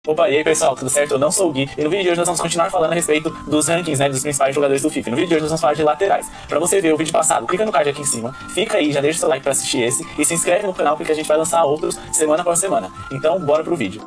Opa, e aí pessoal, tudo certo? Eu não sou o Gui, e no vídeo de hoje nós vamos continuar falando a respeito dos rankings, né, dos principais jogadores do FIFA. E no vídeo de hoje nós vamos falar de laterais. Pra você ver o vídeo passado, clica no card aqui em cima, fica aí, já deixa o seu like pra assistir esse, e se inscreve no canal porque a gente vai lançar outros semana após semana. Então, bora pro vídeo.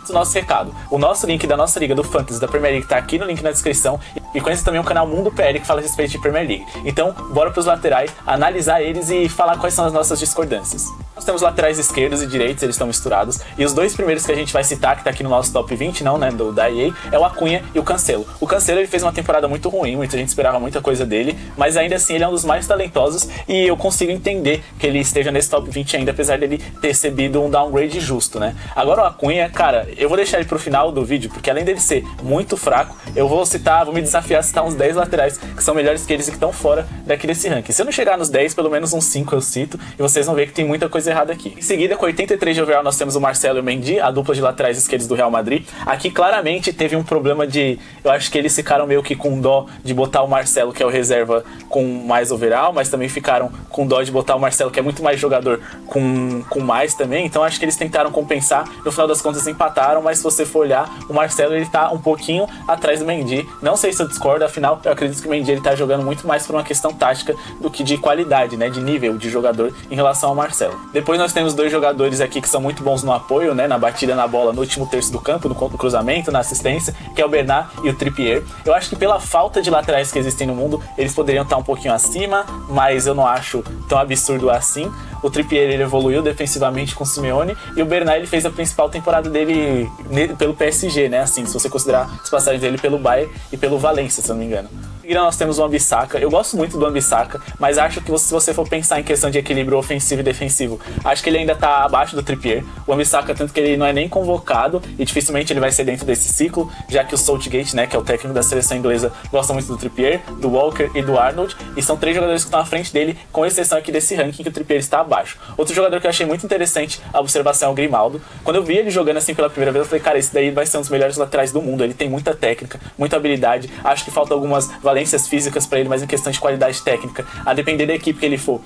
O nosso recado. O nosso link da nossa liga do Fantasy da Premier League tá aqui no link na descrição e conheça também o canal Mundo PL que fala a respeito de Premier League. Então, bora pros laterais, analisar eles e falar quais são as nossas discordâncias. Nós temos laterais esquerdos e direitos, eles estão misturados, e os dois primeiros que a gente vai citar, que tá aqui no nosso top 20, não, né, da EA, é o Acunha e o Cancelo. O Cancelo, ele fez uma temporada muito ruim, muita gente esperava muita coisa dele, mas ainda assim ele é um dos mais talentosos e eu consigo entender que ele esteja nesse top 20 ainda, apesar dele ter recebido um downgrade justo, né. Agora o Acunha, cara, eu vou deixar ele pro final do vídeo, porque além dele ser muito fraco, eu vou me desafiar a citar uns 10 laterais que são melhores que eles e que estão fora daqui desse ranking. Se eu não chegar nos 10, pelo menos uns 5 eu cito, e vocês vão ver que tem muita coisa errada aqui. Em seguida, com 83 de overall, nós temos o Marcelo e o Mendy, a dupla de laterais esquerdos do Real Madrid. Aqui, claramente, teve um problema de... Eu acho que eles ficaram meio que com dó de botar o Marcelo, que é o reserva, com mais overall, mas também ficaram com dó de botar o Marcelo, que é muito mais jogador, com mais também. Então, acho que eles tentaram compensar. No final das contas, empataram, mas se você for olhar, o Marcelo, ele tá um pouquinho atrás do Mendy. Não sei se eu discordo, afinal, eu acredito que o Mendy, ele tá jogando muito mais por uma questão tática do que de qualidade, né, de nível de jogador em relação ao Marcelo. Depois nós temos dois jogadores aqui que são muito bons no apoio, né, na batida na bola no último terço do campo, no cruzamento, na assistência, que é o Bernat e o Trippier. Eu acho que pela falta de laterais que existem no mundo, eles poderiam estar um pouquinho acima, mas eu não acho tão absurdo assim. O Trippier, ele evoluiu defensivamente com o Simeone, e o Bernat, ele fez a principal temporada dele pelo PSG, né, assim, se você considerar as passagens dele pelo Bayern e pelo Valencia, se eu não me engano. Em seguida nós temos o Wan-Bissaka. Eu gosto muito do Wan-Bissaka, mas acho que se você for pensar em questão de equilíbrio ofensivo e defensivo, acho que ele ainda tá abaixo do Trippier. O Wan-Bissaka, tanto que ele não é nem convocado e dificilmente ele vai ser dentro desse ciclo, já que o Southgate, né, que é o técnico da seleção inglesa, gosta muito do Trippier, do Walker e do Arnold, e são três jogadores que estão à frente dele, com exceção aqui desse ranking que o Trippier está abaixo. Outro jogador que eu achei muito interessante a observação é o Grimaldo. Quando eu vi ele jogando assim pela primeira vez, eu falei, cara, esse daí vai ser um dos melhores laterais do mundo. Ele tem muita técnica, muita habilidade. Acho que falta algumas valências físicas pra ele, mas em questão de qualidade técnica, a depender da equipe que ele for,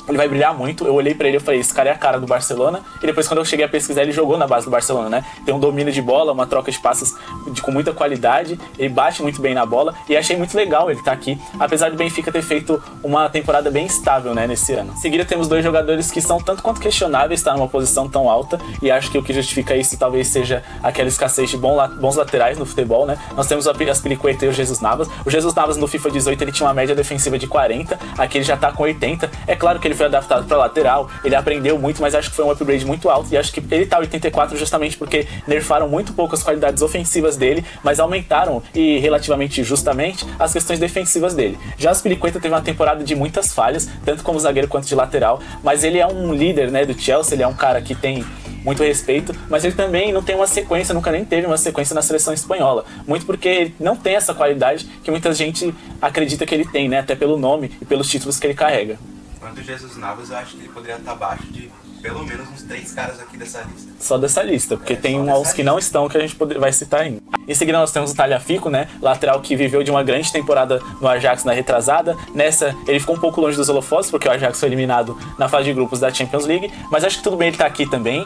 ele vai brilhar muito. Eu olhei pra ele e falei, esse cara é a cara do Barcelona. E depois, quando eu cheguei a pesquisar, ele jogou na base do Barcelona, né? Tem um domínio de bola, uma troca de passes com muita qualidade. Ele bate muito bem na bola. E achei muito legal ele tá aqui, apesar do Benfica ter feito uma temporada bem estável, né, nesse ano. Em seguida, temos dois jogadores que são tanto quanto questionáveis estar numa posição tão alta. E acho que o que justifica isso talvez seja aquela escassez de bons laterais no futebol, né? Nós temos o Azpilicueta e o Jesus Navas. O Jesus Navas no FIFA 18 ele tinha uma média defensiva de 40. Aqui ele já tá com 80. É claro que ele foi adaptado para lateral, ele aprendeu muito, mas acho que foi um upgrade muito alto, e acho que ele tá 84 justamente porque nerfaram muito pouco as qualidades ofensivas dele, mas aumentaram, e relativamente justamente, as questões defensivas dele. Já o Azpilicueta teve uma temporada de muitas falhas, tanto como zagueiro quanto de lateral, mas ele é um líder, né, do Chelsea, ele é um cara que tem muito respeito, mas ele também não tem uma sequência, nunca nem teve uma sequência na seleção espanhola, muito porque ele não tem essa qualidade que muita gente acredita que ele tem, né, até pelo nome e pelos títulos que ele carrega. Quanto o Jesus Navas, eu acho que ele poderia estar abaixo de pelo menos uns 3 caras aqui dessa lista. Só dessa lista, porque tem uns que não estão que a gente vai citar ainda. Em seguida nós temos o Tagliafico, né, lateral que viveu de uma grande temporada no Ajax na retrasada. Nessa ele ficou um pouco longe dos holofotes, porque o Ajax foi eliminado na fase de grupos da Champions League, mas acho que tudo bem ele tá aqui também.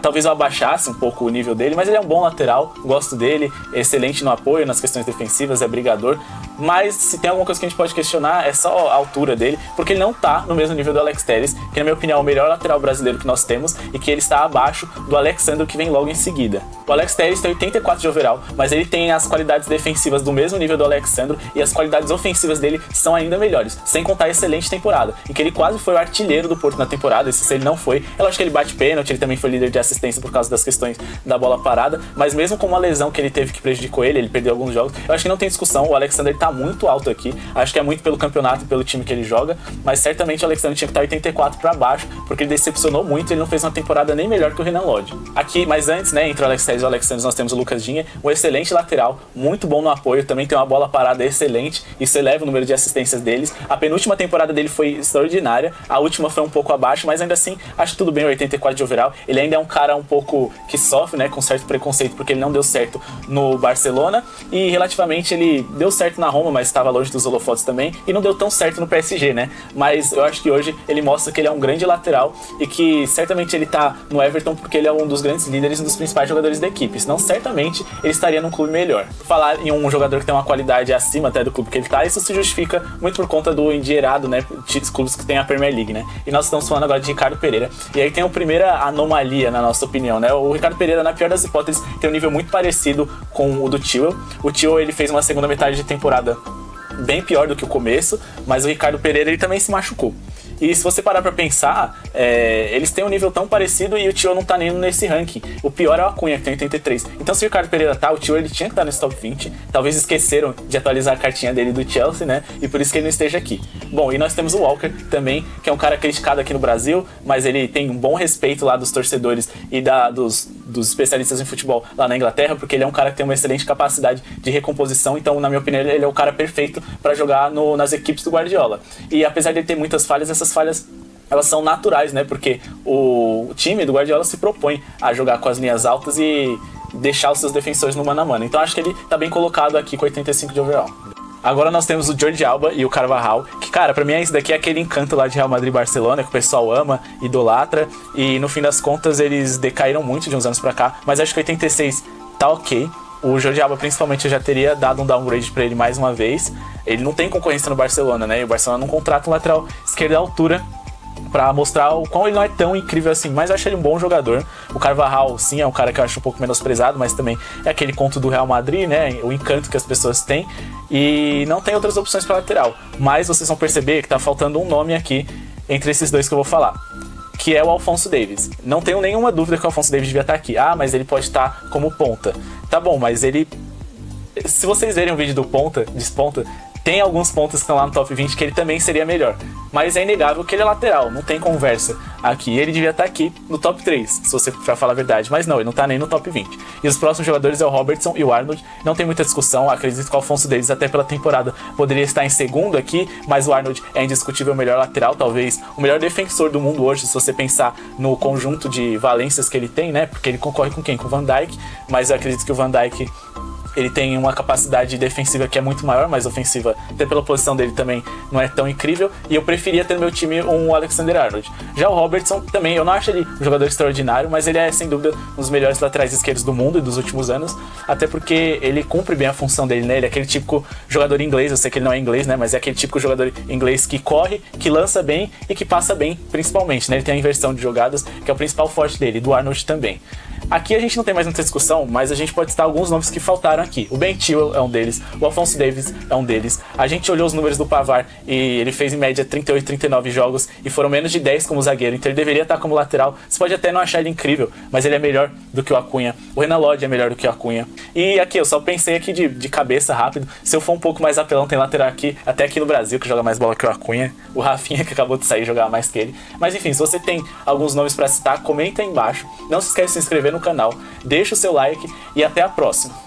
Talvez eu abaixasse um pouco o nível dele, mas ele é um bom lateral, gosto dele, excelente no apoio, nas questões defensivas, é brigador. Mas se tem alguma coisa que a gente pode questionar é só a altura dele, porque ele não tá no mesmo nível do Alex Telles, que na minha opinião é o melhor lateral brasileiro que nós temos, e que ele está abaixo do Alexandro, que vem logo em seguida. O Alex Telles tem 84 de overall, mas ele tem as qualidades defensivas do mesmo nível do Alexandro, e as qualidades ofensivas dele são ainda melhores, sem contar a excelente temporada, em que ele quase foi o artilheiro do Porto na temporada. E se ele não foi, eu acho que ele bate pênalti, ele também foi líder de assistência por causa das questões da bola parada, mas mesmo com uma lesão que ele teve que prejudicou ele perdeu alguns jogos, eu acho que não tem discussão, o Alexandre tá muito alto aqui, acho que é muito pelo campeonato e pelo time que ele joga, mas certamente o Alexandre tinha que estar 84 para baixo, porque ele decepcionou muito, ele não fez uma temporada nem melhor que o Renan Lodge. Aqui, mas antes, né, entre o Alex Telles e o Alexandre, nós temos o Lucas jogadinha, um excelente lateral, muito bom no apoio, também tem uma bola parada excelente, isso eleva o número de assistências deles. A penúltima temporada dele foi extraordinária, a última foi um pouco abaixo, mas ainda assim, acho tudo bem, 84 de overall. Ele ainda é um cara um pouco que sofre, né, com certo preconceito, porque ele não deu certo no Barcelona, e relativamente ele deu certo na Roma, mas estava longe dos holofotes também, e não deu tão certo no PSG, né, mas eu acho que hoje ele mostra que ele é um grande lateral, e que certamente ele tá no Everton porque ele é um dos grandes líderes e um dos principais jogadores da equipe, senão certamente ele estaria num clube melhor. Falar em um jogador que tem uma qualidade acima até do clube que ele tá, isso se justifica muito por conta do endinheirado, né, dos clubes que tem a Premier League, né, e nós estamos falando agora de Ricardo Pereira, e aí tem a primeira anomalia na nossa opinião, né, o Ricardo Pereira, na pior das hipóteses, tem um nível muito parecido com o do Chilwell. O Chilwell, ele fez uma segunda metade de temporada bem pior do que o começo, mas o Ricardo Pereira, ele também se machucou. E se você parar pra pensar, eles têm um nível tão parecido e o Tio não tá nem nesse ranking. O pior é o Acunha, que tem 83. Então se o Ricardo Pereira tá, o Tio ele tinha que estar nesse top 20. Talvez esqueceram de atualizar a cartinha dele do Chelsea, né? E por isso que ele não esteja aqui. Bom, e nós temos o Walker também, que é um cara criticado aqui no Brasil, mas ele tem um bom respeito lá dos torcedores e dos especialistas em futebol lá na Inglaterra, porque ele é um cara que tem uma excelente capacidade de recomposição. Então, na minha opinião, ele é o cara perfeito para jogar nas equipes do Guardiola. E apesar de ele ter muitas falhas, essas falhas elas são naturais, né? Porque o time do Guardiola se propõe a jogar com as linhas altas e deixar os seus defensores no mano a mano. Então acho que ele tá bem colocado aqui com 85 de overall. Agora nós temos o Jordi Alba e o Carvajal, que, cara, pra mim esse daqui é aquele encanto lá de Real Madrid e Barcelona, que o pessoal ama, idolatra, e no fim das contas eles decaíram muito de uns anos pra cá, mas acho que 86 tá ok. O Jordi Alba, principalmente, eu já teria dado um downgrade pra ele mais uma vez. Ele não tem concorrência no Barcelona, né? E o Barcelona não contrata um lateral esquerdo à altura pra mostrar o quão ele não é tão incrível assim, mas eu acho ele um bom jogador. O Carvajal, sim, é um cara que eu acho um pouco menosprezado, mas também é aquele conto do Real Madrid, né? O encanto que as pessoas têm. E não tem outras opções pra lateral. Mas vocês vão perceber que tá faltando um nome aqui entre esses dois que eu vou falar, que é o Alphonso Davies. Não tenho nenhuma dúvida que o Alphonso Davies devia estar aqui. Ah, mas ele pode estar como ponta. Tá bom, mas ele... Se vocês verem o vídeo do desponta, tem alguns pontos que estão lá no top 20 que ele também seria melhor. Mas é inegável que ele é lateral, não tem conversa aqui. Ele devia estar aqui no top 3, se você for falar a verdade. Mas não, ele não está nem no top 20. E os próximos jogadores é o Robertson e o Arnold. Não tem muita discussão, acredito que o Alphonso Davies, até pela temporada, poderia estar em segundo aqui. Mas o Arnold é indiscutível o melhor lateral, talvez o melhor defensor do mundo hoje, se você pensar no conjunto de valências que ele tem, né? Porque ele concorre com quem? Com o Van Dijk. Mas eu acredito que o Van Dijk... ele tem uma capacidade defensiva que é muito maior, mas ofensiva, até pela posição dele também, não é tão incrível. E eu preferia ter no meu time um Alexander-Arnold. Já o Robertson também, eu não acho ele um jogador extraordinário, mas ele é, sem dúvida, um dos melhores laterais esquerdos do mundo e dos últimos anos. Até porque ele cumpre bem a função dele, né? Ele é aquele típico jogador inglês, eu sei que ele não é inglês, né? Mas é aquele típico jogador inglês que corre, que lança bem e que passa bem, principalmente, né? Ele tem a inversão de jogadas, que é o principal forte dele, do Arnold também. Aqui a gente não tem mais muita discussão, mas a gente pode citar alguns nomes que faltaram aqui. O Ben Chilwell é um deles, o Alphonso Davies é um deles. A gente olhou os números do Pavard e ele fez em média 38, 39 jogos e foram menos de 10 como zagueiro, então ele deveria estar como lateral. Você pode até não achar ele incrível, mas ele é melhor do que o Acunha. O Renan Lodge é melhor do que o Acunha. E aqui, eu só pensei aqui de cabeça rápido, se eu for um pouco mais apelão, tem lateral aqui, até aqui no Brasil, que joga mais bola que o Acunha. O Rafinha, que acabou de sair, jogar mais que ele. Mas enfim, se você tem alguns nomes pra citar, comenta aí embaixo. Não se esqueça de se inscrever no canal. Deixa o seu like e até a próxima.